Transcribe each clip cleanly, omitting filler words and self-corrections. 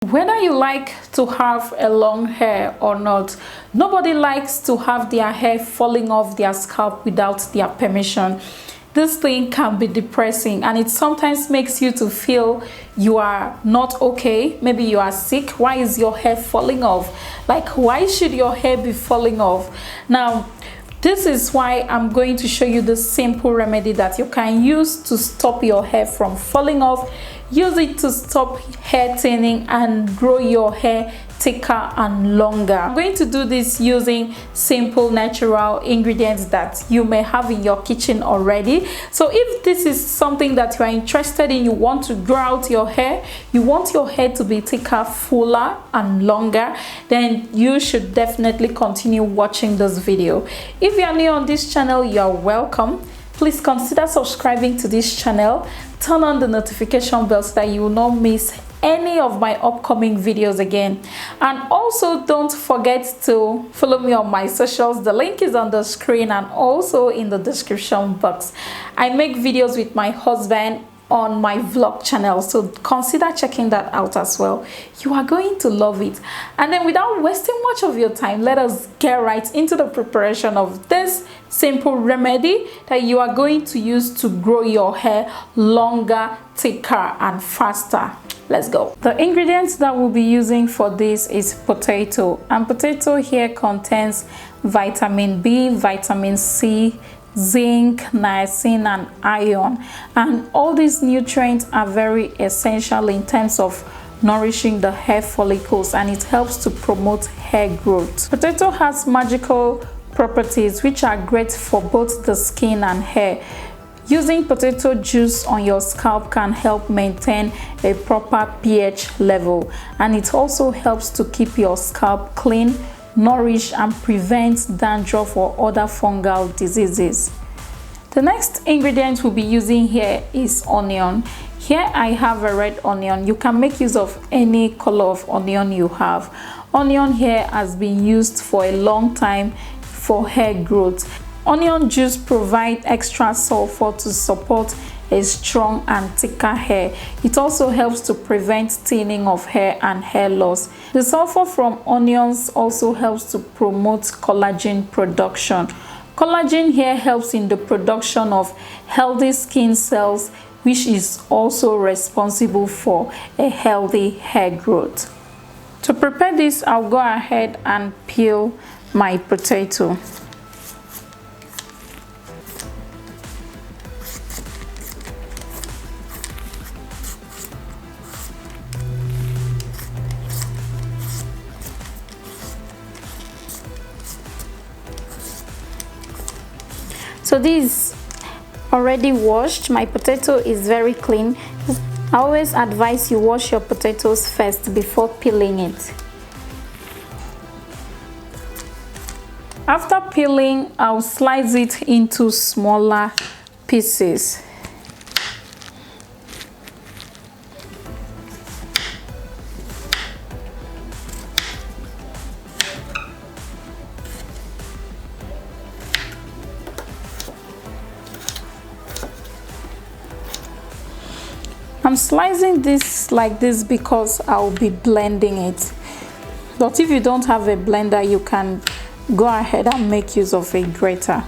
Whether you like to have a long hair or not, nobody likes to have their hair falling off their scalp without their permission. This thing can be depressing, and it sometimes makes you to feel you are not okay. Maybe you are sick. Why is your hair falling off? Like, why should your hair be falling off? Now, this is why I'm going to show you the simple remedy that you can use to stop your hair from falling off. Use it to stop hair thinning and grow your hair thicker and longer. I'm going to do this using simple natural ingredients that you may have in your kitchen already. So if this is something that you are interested in, you want to grow out your hair, you want your hair to be thicker, fuller and longer, then you should definitely continue watching this video. If you are new on this channel, you are welcome. Please consider subscribing to this channel. Turn on the notification bell so that you will not miss any of my upcoming videos again. And also don't forget to follow me on my socials. The link is on the screen and also in the description box. I make videos with my husband on my vlog channel, so consider checking that out as well. You are going to love it. And then without wasting much of your time, let us get right into the preparation of this simple remedy that you are going to use to grow your hair longer, thicker and faster. Let's go. The ingredients that we'll be using for this is potato, and potato here contains vitamin B, vitamin C, zinc, niacin and iron, and all these nutrients are very essential in terms of nourishing the hair follicles, and it helps to promote hair growth. Potato has magical properties which are great for both the skin and hair. Using potato juice on your scalp can help maintain a proper pH level, and it also helps to keep your scalp clean, nourish and prevent dandruff or other fungal diseases. The next ingredient we'll be using here is onion. Here I have a red onion. You can make use of any color of onion you have. Onion here has been used for a long time for hair growth. Onion juice provides extra sulfur to support a strong and thicker hair. It also helps to prevent thinning of hair and hair loss. The sulfur from onions also helps to promote collagen production. Collagen here helps in the production of healthy skin cells, which is also responsible for a healthy hair growth. To prepare this, I'll go ahead and peel my potato. So this is already washed. My potato is very clean. I always advise you wash your potatoes first before peeling it. After peeling, I'll slice it into smaller pieces. I'm slicing this like this because I'll be blending it. But if you don't have a blender, you can go ahead and make use of a grater.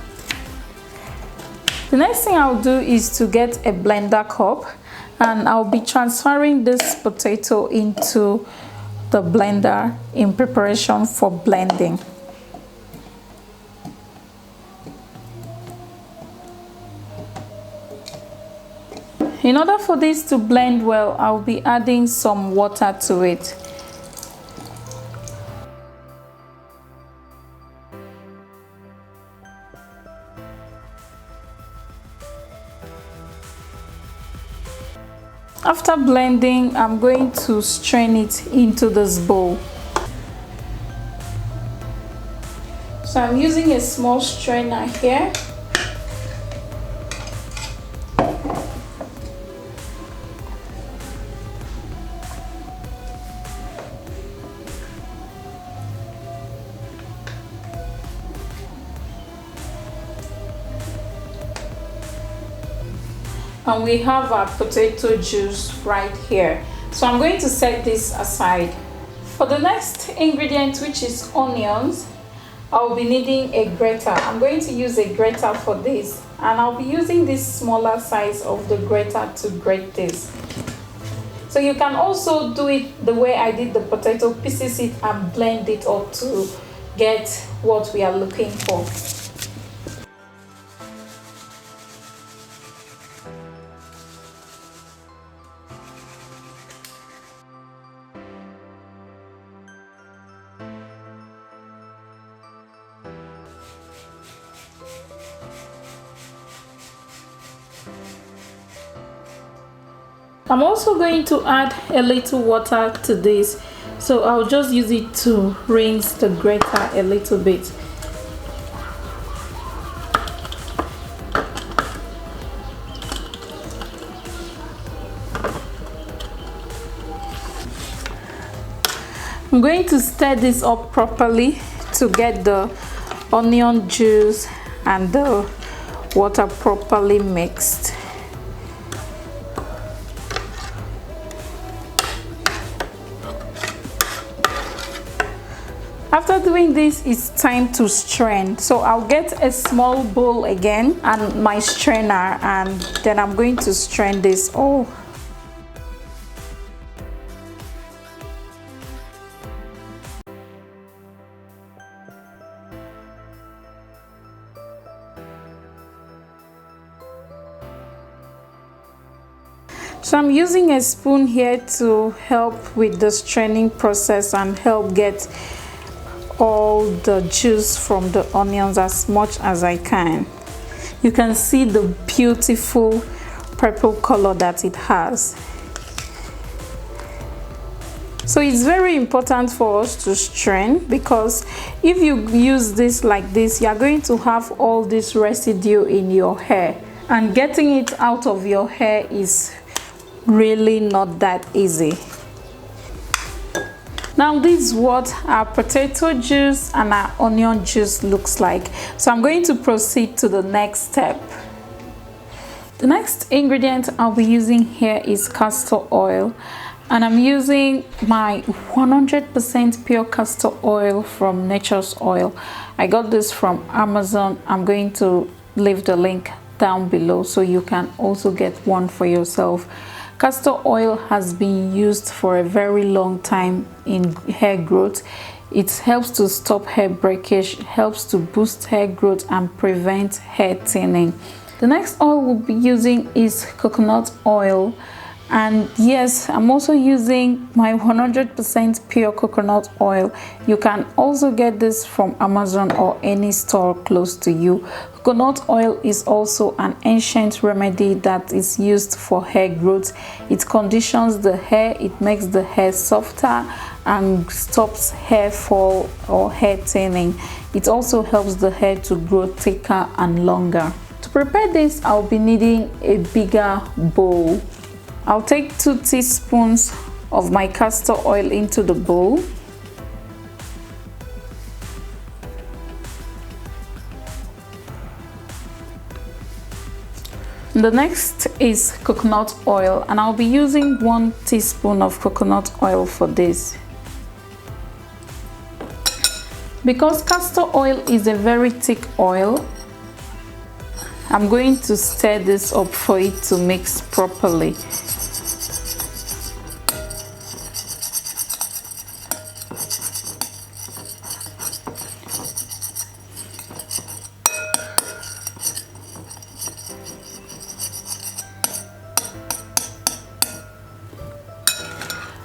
The next thing I'll do is to get a blender cup, and I'll be transferring this potato into the blender in preparation for blending. In order for this to blend well, I'll be adding some water to it. After blending, I'm going to strain it into this bowl. So I'm using a small strainer here. And we have our potato juice right here. So I'm going to set this aside. For the next ingredient, which is onions, I'll be needing a grater. I'm going to use a grater for this, and I'll be using this smaller size of the grater to grate this. So you can also do it the way I did the potato, pieces it and blend it up to get what we are looking for. I'm also going to add a little water to this, so I'll just use it to rinse the grater a little bit. I'm going to stir this up properly to get the onion juice and the water properly mixed. After doing this, it's time to strain. So I'll get a small bowl again and my strainer, and then I'm going to strain this all. So I'm using a spoon here to help with the straining process and help get all the juice from the onions as much as I can. You can see the beautiful purple color that it has. So it's very important for us to strain, because if you use this like this, you are going to have all this residue in your hair, and getting it out of your hair is really not that easy. Now this is what our potato juice and our onion juice looks like. So I'm going to proceed to the next step. The next ingredient I'll be using here is castor oil, and I'm using my 100% pure castor oil from Nature's Oil. I got this from Amazon. I'm going to leave the link down below so you can also get one for yourself. Castor oil has been used for a very long time in hair growth. It helps to stop hair breakage, helps to boost hair growth and prevent hair thinning. The next oil we'll be using is coconut oil. And yes, I'm also using my 100% pure coconut oil. You can also get this from Amazon or any store close to you. Coconut oil is also an ancient remedy that is used for hair growth. It conditions the hair, it makes the hair softer and stops hair fall or hair thinning. It also helps the hair to grow thicker and longer. To prepare this, I'll be needing a bigger bowl. I'll take 2 teaspoons of my castor oil into the bowl. The next is coconut oil, and I'll be using 1 teaspoon of coconut oil for this. Because castor oil is a very thick oil, I'm going to stir this up for it to mix properly.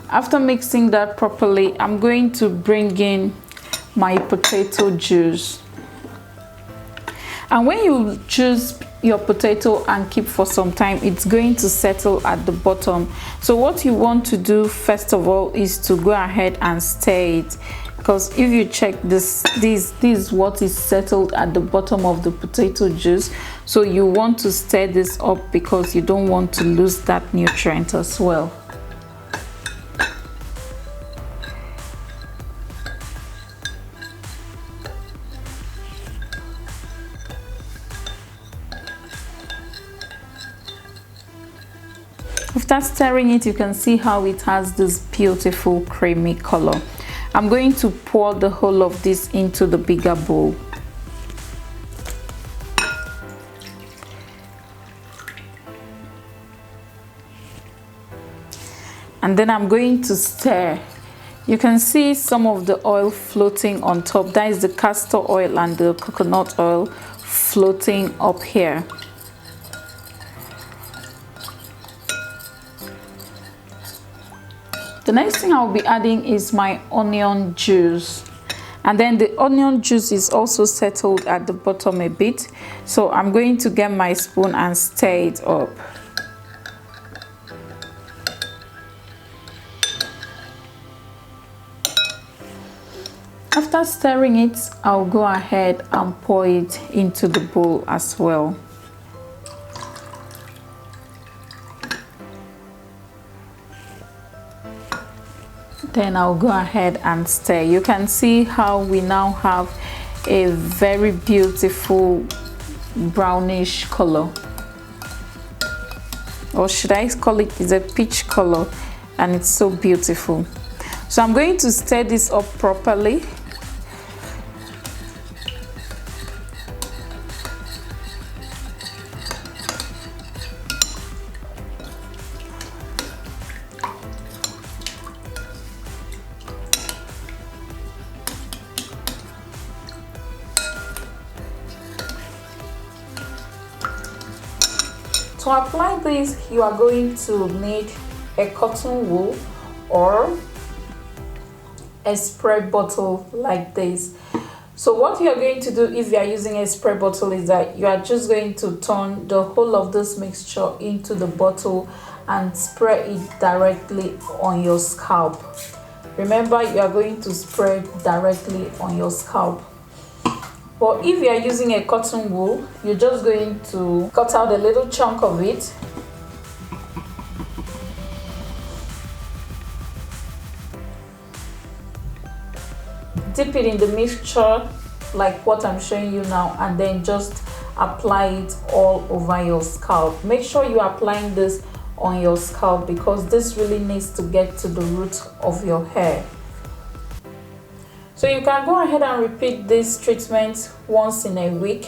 After mixing that properly, I'm going to bring in my potato juice. And when you juice your potato and keep for some time, it's going to settle at the bottom. So what you want to do first of all is to go ahead and stir it, because if you check this is what is settled at the bottom of the potato juice. So you want to stir this up because you don't want to lose that nutrient as well. After stirring it, you can see how it has this beautiful creamy color. I'm going to pour the whole of this into the bigger bowl. And then I'm going to stir. You can see some of the oil floating on top. That is the castor oil and the coconut oil floating up here. The next thing I'll be adding is my onion juice. And then the onion juice is also settled at the bottom a bit. So I'm going to get my spoon and stir it up. After stirring it, I'll go ahead and pour it into the bowl as well. Then I'll go ahead and stir. You can see how we now have a very beautiful brownish color, or should I call it, is a peach color, and it's so beautiful. So I'm going to stir this up properly. To apply this, you are going to need a cotton wool or a spray bottle like this. So what you are going to do if you are using a spray bottle is that you are just going to turn the whole of this mixture into the bottle and spray it directly on your scalp. Remember, you are going to spray directly on your scalp. But if you are using a cotton wool, you're just going to cut out a little chunk of it. Dip it in the mixture like what I'm showing you now, and then just apply it all over your scalp. Make sure you're applying this on your scalp because this really needs to get to the root of your hair. So you can go ahead and repeat this treatment once in a week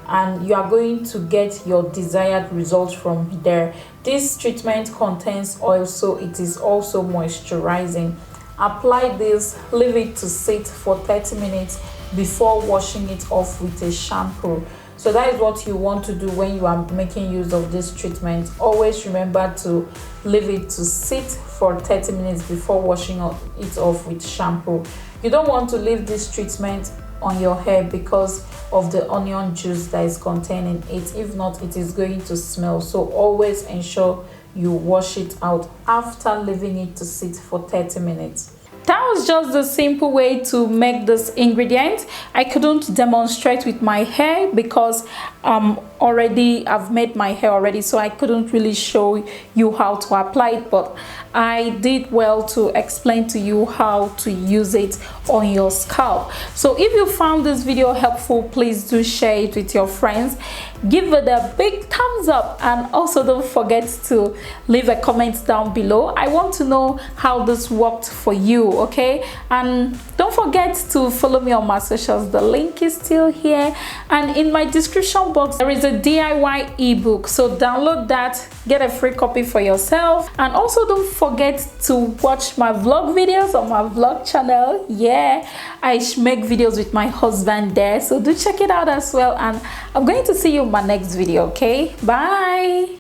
and you are going to get your desired results from there. This treatment contains oil, so it is also moisturizing. Apply this, leave it to sit for 30 minutes before washing it off with a shampoo. So that is what you want to do when you are making use of this treatment. Always remember to leave it to sit for 30 minutes before washing it off with shampoo. You don't want to leave this treatment on your hair because of the onion juice that is contained in it. If not, it is going to smell. So always ensure you wash it out after leaving it to sit for 30 minutes. That was just the simple way to make this ingredient. I couldn't demonstrate with my hair because I've made my hair already, so I couldn't really show you how to apply it, but I did well to explain to you how to use it on your scalp. So if you found this video helpful, please do share it with your friends, give it a big thumbs up, and also don't forget to leave a comment down below. I want to know how this worked for you, okay? And don't forget to follow me on my socials. The link is still here, and in my description box there is a DIY ebook, so download that, get a free copy for yourself. And also don't forget to watch my vlog videos on my vlog channel. Yeah, I make videos with my husband there, so do check it out as well. And I'm going to see you in my next video. Okay, bye.